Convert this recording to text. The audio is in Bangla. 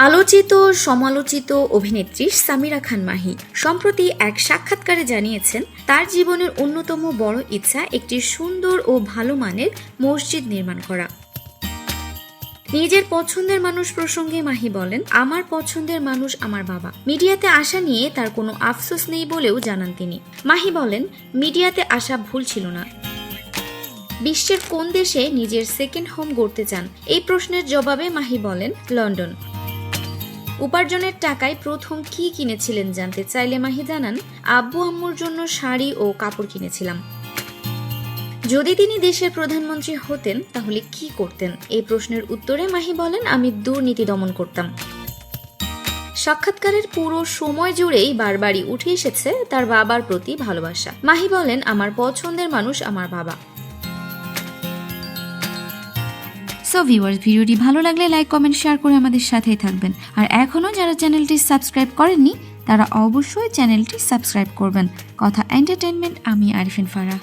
আলোচিত সমালোচিত অভিনেত্রী সামিরা খান মাহি সম্প্রতি এক সাক্ষাৎকারে জানিয়েছেন তার জীবনের অন্যতম বড় ইচ্ছা একটি সুন্দর ও ভালো মানের মসজিদ নির্মাণ করা। নিজের পছন্দের মানুষ প্রসঙ্গে মাহি বলেন, আমার পছন্দের মানুষ আমার বাবা। মিডিয়াতে আসা নিয়ে তার কোনো আফসোস নেই বলেও জানান তিনি। মাহি বলেন, মিডিয়াতে আসা ভুল ছিল না। বিশ্বের কোন দেশে নিজের সেকেন্ড হোম গড়তে চান, এই প্রশ্নের জবাবে মাহি বলেন, লন্ডন। উপার্জনের টাকায় প্রথম কি কিনেছিলেন জানতে চাইলে মাহি জানান, আব্বু আম্মুর জন্য শাড়ি ও কাপড় কিনেছিলাম। যদি তিনি দেশের প্রধানমন্ত্রী হতেন তাহলে কি করতেন, এই প্রশ্নের উত্তরে মাহি বলেন, আমি দুর্নীতি দমন করতাম। সাক্ষাৎকারের পুরো সময় জুড়েই বারবারই উঠে এসেছে তার বাবার প্রতি ভালোবাসা। মাহি বলেন, আমার পছন্দের মানুষ আমার বাবা। সো ভিউয়ার্স, ভিডিওটি ভালো লাগলে লাইক কমেন্ট শেয়ার করে আমাদের সাথেই থাকবেন। আর এখনও যারা চ্যানেলটি সাবস্ক্রাইব করেননি তারা অবশ্যই চ্যানেলটি সাবস্ক্রাইব করবেন। কথা এন্টারটেইনমেন্ট, আমি আরিফিন ফারাহ।